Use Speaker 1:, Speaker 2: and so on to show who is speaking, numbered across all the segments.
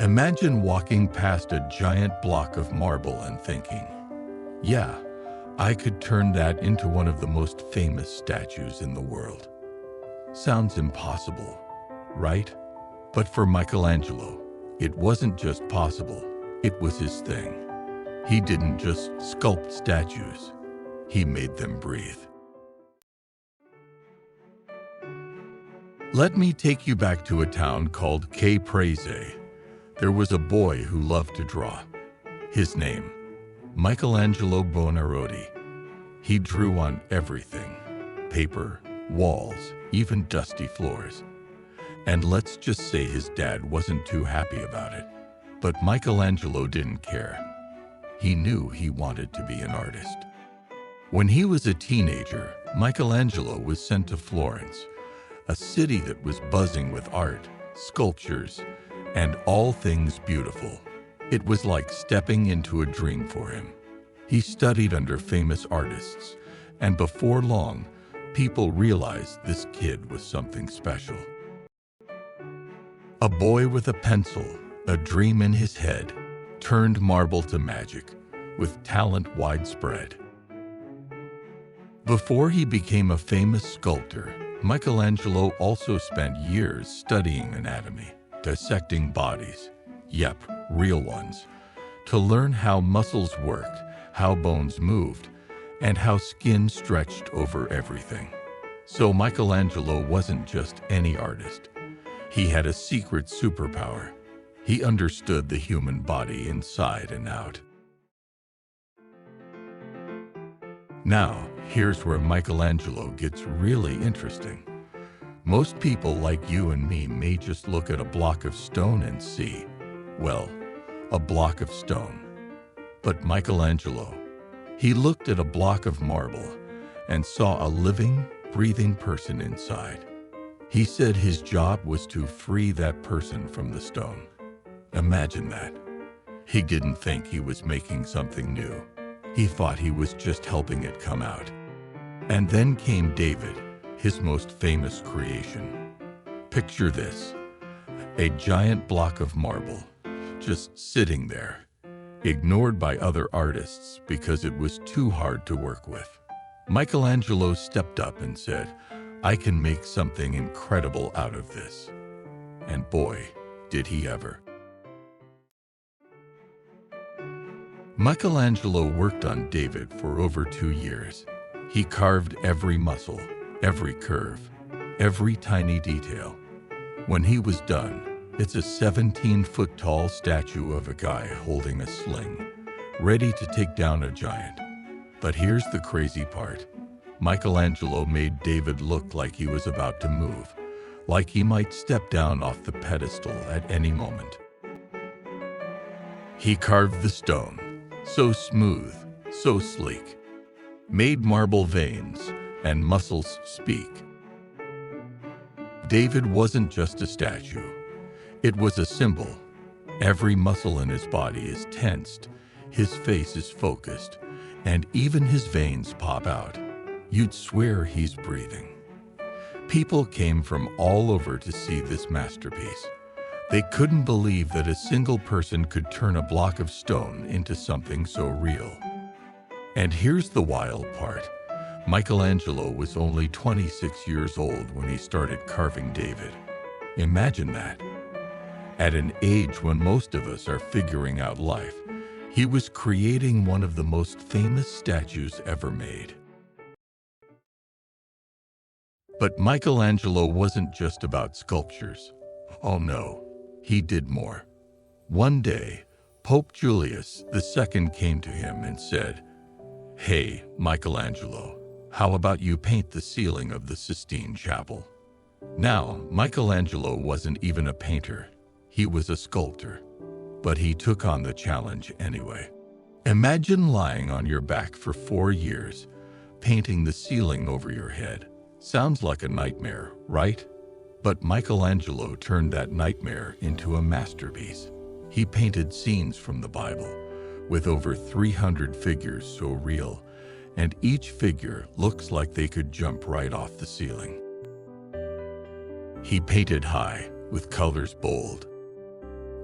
Speaker 1: Imagine walking past a giant block of marble and thinking, yeah, I could turn that into one of the most famous statues in the world. Sounds impossible, right? But for Michelangelo, it wasn't just possible, it was his thing. He didn't just sculpt statues, he made them breathe. Let me take you back to a town called Caprese. There was a boy who loved to draw. His name, Michelangelo Buonarroti. He drew on everything, paper, walls, even dusty floors. And let's just say his dad wasn't too happy about it. But Michelangelo didn't care. He knew he wanted to be an artist. When he was a teenager, Michelangelo was sent to Florence, a city that was buzzing with art, sculptures, and all things beautiful. It was like stepping into a dream for him. He studied under famous artists, and before long, people realized this kid was something special. A boy with a pencil, a dream in his head, turned marble to magic, with talent widespread. Before he became a famous sculptor, Michelangelo also spent years studying anatomy, dissecting bodies, yep, real ones, to learn how muscles worked, how bones moved, and how skin stretched over everything. So Michelangelo wasn't just any artist. He had a secret superpower. He understood the human body inside and out. Now, here's where Michelangelo gets really interesting. Most people like you and me may just look at a block of stone and see, well, a block of stone. But Michelangelo, he looked at a block of marble and saw a living, breathing person inside. He said his job was to free that person from the stone. Imagine that. He didn't think he was making something new. He thought he was just helping it come out. And then came David, his most famous creation. Picture this, a giant block of marble, just sitting there, ignored by other artists because it was too hard to work with. Michelangelo stepped up and said, I can make something incredible out of this. And boy, did he ever. Michelangelo worked on David for over 2 years. He carved every muscle, every curve, every tiny detail. When he was done, it's a 17-foot-tall statue of a guy holding a sling, ready to take down a giant. But here's the crazy part. Michelangelo made David look like he was about to move, like he might step down off the pedestal at any moment. He carved the stone, so smooth, so sleek, made marble veins and muscles speak. David wasn't just a statue. It was a symbol. Every muscle in his body is tensed, his face is focused, and even his veins pop out. You'd swear he's breathing. People came from all over to see this masterpiece. They couldn't believe that a single person could turn a block of stone into something so real. And here's the wild part. Michelangelo was only 26 years old when he started carving David. Imagine that. At an age when most of us are figuring out life, he was creating one of the most famous statues ever made. But Michelangelo wasn't just about sculptures. Oh no, he did more. One day, Pope Julius II came to him and said, "Hey, Michelangelo, how about you paint the ceiling of the Sistine Chapel?" Now, Michelangelo wasn't even a painter. He was a sculptor. But he took on the challenge anyway. Imagine lying on your back for 4 years, painting the ceiling over your head. Sounds like a nightmare, right? But Michelangelo turned that nightmare into a masterpiece. He painted scenes from the Bible, with over 300 figures so real, and each figure looks like they could jump right off the ceiling. He painted high, with colors bold.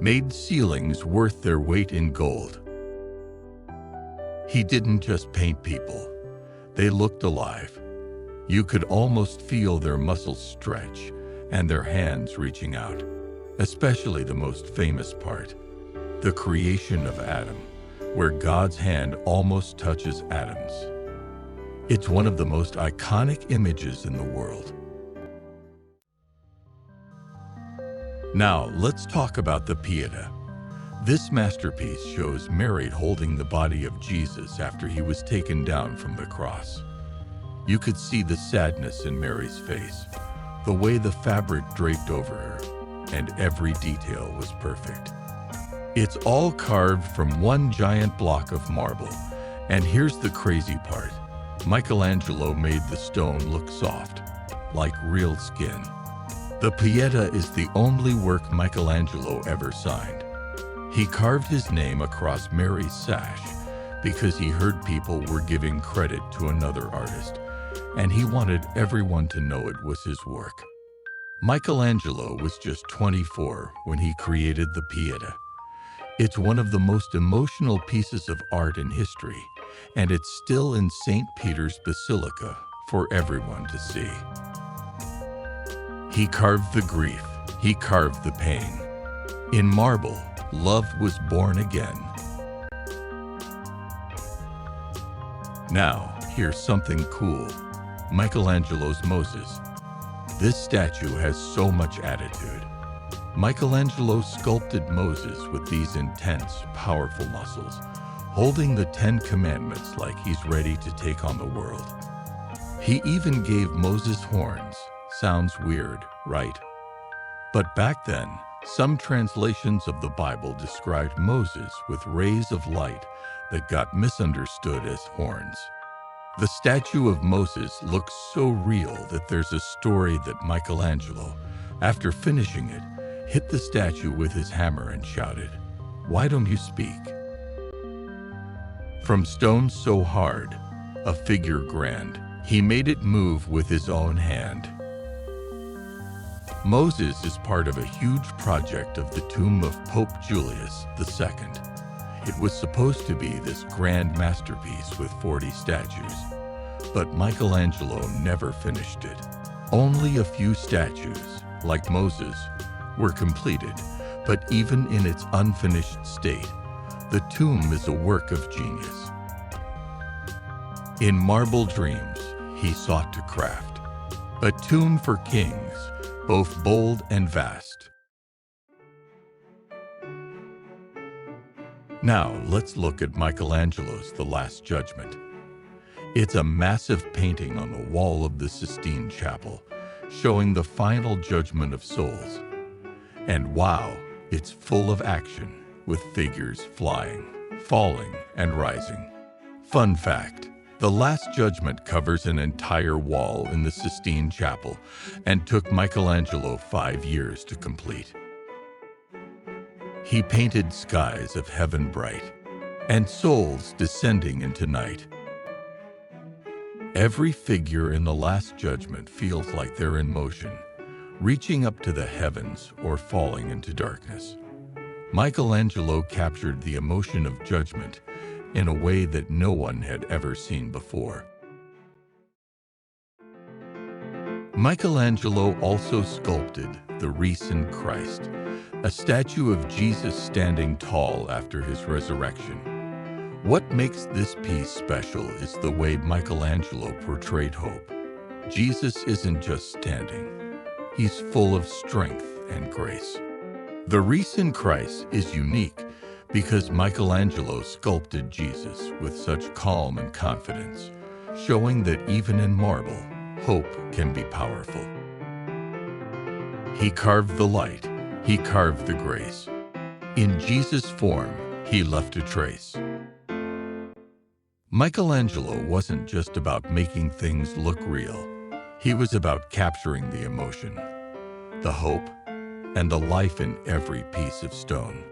Speaker 1: made ceilings worth their weight in gold. He didn't just paint people. They looked alive. You could almost feel their muscles stretch and their hands reaching out, especially the most famous part, the creation of Adam, where God's hand almost touches Adam's. It's one of the most iconic images in the world. Now, let's talk about the Pieta. This masterpiece shows Mary holding the body of Jesus after he was taken down from the cross. You could see the sadness in Mary's face, the way the fabric draped over her, and every detail was perfect. It's all carved from one giant block of marble. And here's the crazy part. Michelangelo made the stone look soft, like real skin. The Pieta is the only work Michelangelo ever signed. He carved his name across Mary's sash because he heard people were giving credit to another artist, and he wanted everyone to know it was his work. Michelangelo was just 24 when he created the Pieta. It's one of the most emotional pieces of art in history, and it's still in St. Peter's Basilica for everyone to see. He carved the grief, he carved the pain. In marble, love was born again. Now, here's something cool. Michelangelo's Moses. This statue has so much attitude. Michelangelo sculpted Moses with these intense, powerful muscles, holding the 10 Commandments like he's ready to take on the world. He even gave Moses horns. Sounds weird, right? But back then, some translations of the Bible described Moses with rays of light that got misunderstood as horns. The statue of Moses looks so real that there's a story that Michelangelo, after finishing it, hit the statue with his hammer and shouted, "Why don't you speak?" From stone so hard, a figure grand, he made it move with his own hand. Moses is part of a huge project of the tomb of Pope Julius II. It was supposed to be this grand masterpiece with 40 statues, but Michelangelo never finished it. Only a few statues, like Moses, were completed, but even in its unfinished state, the tomb is a work of genius. In marble dreams, he sought to craft a tomb for kings, both bold and vast. Now, let's look at Michelangelo's The Last Judgment. It's a massive painting on the wall of the Sistine Chapel, showing the final judgment of souls. And wow, it's full of action, with figures flying, falling, and rising. Fun fact, The Last Judgment covers an entire wall in the Sistine Chapel and took Michelangelo 5 years to complete. He painted skies of heaven bright and souls descending into night. Every figure in The Last Judgment feels like they're in motion, reaching up to the heavens or falling into darkness. Michelangelo captured the emotion of judgment in a way that no one had ever seen before. Michelangelo also sculpted the Risen Christ, a statue of Jesus standing tall after his resurrection. What makes this piece special is the way Michelangelo portrayed hope. Jesus isn't just standing. He's full of strength and grace. The Risen Christ is unique because Michelangelo sculpted Jesus with such calm and confidence, showing that even in marble, hope can be powerful. He carved the light, he carved the grace. In Jesus' form, he left a trace. Michelangelo wasn't just about making things look real. He was about capturing the emotion, the hope, and the life in every piece of stone.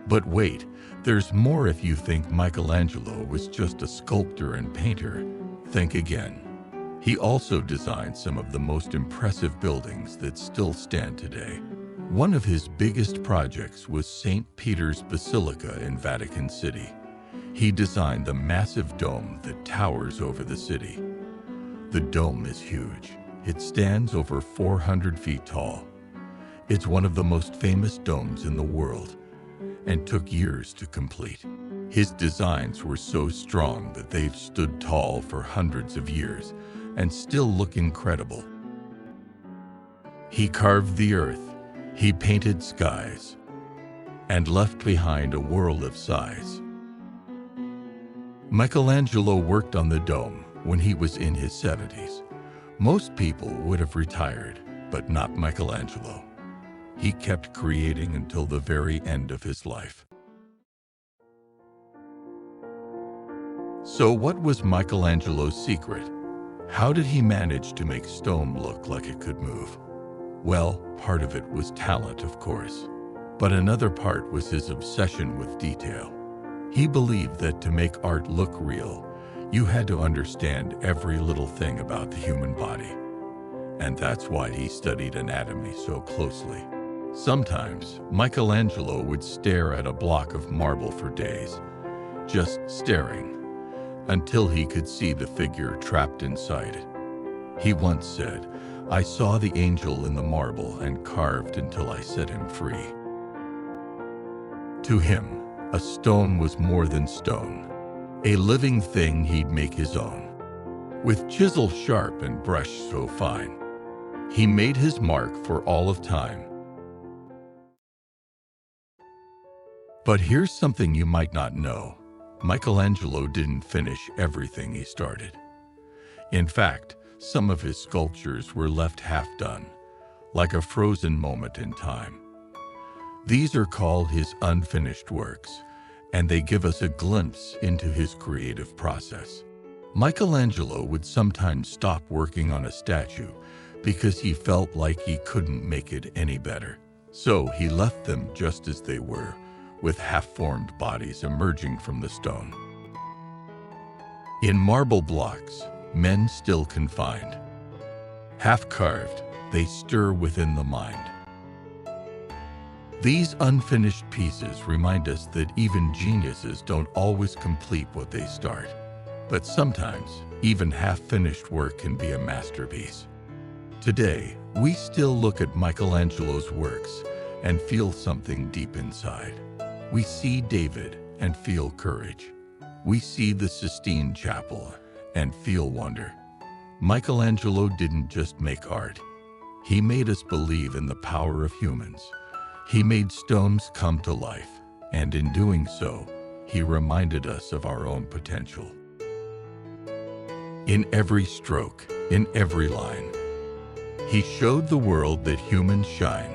Speaker 1: But wait, there's more. If you think Michelangelo was just a sculptor and painter, think again. He also designed some of the most impressive buildings that still stand today. One of his biggest projects was St. Peter's Basilica in Vatican City. He designed the massive dome that towers over the city. The dome is huge. It stands over 400 feet tall. It's one of the most famous domes in the world and took years to complete. His designs were so strong that they've stood tall for hundreds of years and still look incredible. He carved the earth, he painted skies, and left behind a world of size. Michelangelo worked on the dome when he was in his 70s. Most people would have retired, but not Michelangelo. He kept creating until the very end of his life. So what was Michelangelo's secret? How did he manage to make stone look like it could move? Well, part of it was talent, of course, but another part was his obsession with detail. He believed that to make art look real, you had to understand every little thing about the human body. And that's why he studied anatomy so closely. Sometimes, Michelangelo would stare at a block of marble for days, just staring, until he could see the figure trapped inside it. He once said, "I saw the angel in the marble and carved until I set him free." To him, a stone was more than stone, a living thing he'd make his own. With chisel sharp and brush so fine, he made his mark for all of time. But here's something you might not know. Michelangelo didn't finish everything he started. In fact, some of his sculptures were left half done, like a frozen moment in time. These are called his unfinished works, and they give us a glimpse into his creative process. Michelangelo would sometimes stop working on a statue because he felt like he couldn't make it any better. So he left them just as they were, with half-formed bodies emerging from the stone. In marble blocks, men still confined. Half-carved, they stir within the mind. These unfinished pieces remind us that even geniuses don't always complete what they start. But sometimes, even half-finished work can be a masterpiece. Today, we still look at Michelangelo's works and feel something deep inside. We see David and feel courage. We see the Sistine Chapel and feel wonder. Michelangelo didn't just make art. He made us believe in the power of humans. He made stones come to life, and in doing so, he reminded us of our own potential. In every stroke, in every line, he showed the world that humans shine.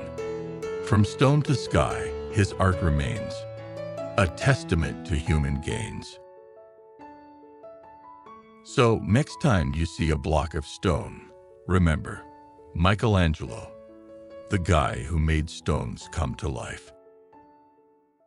Speaker 1: From stone to sky, his art remains, a testament to human gains. So, next time you see a block of stone, remember, Michelangelo, the guy who made stones come to life.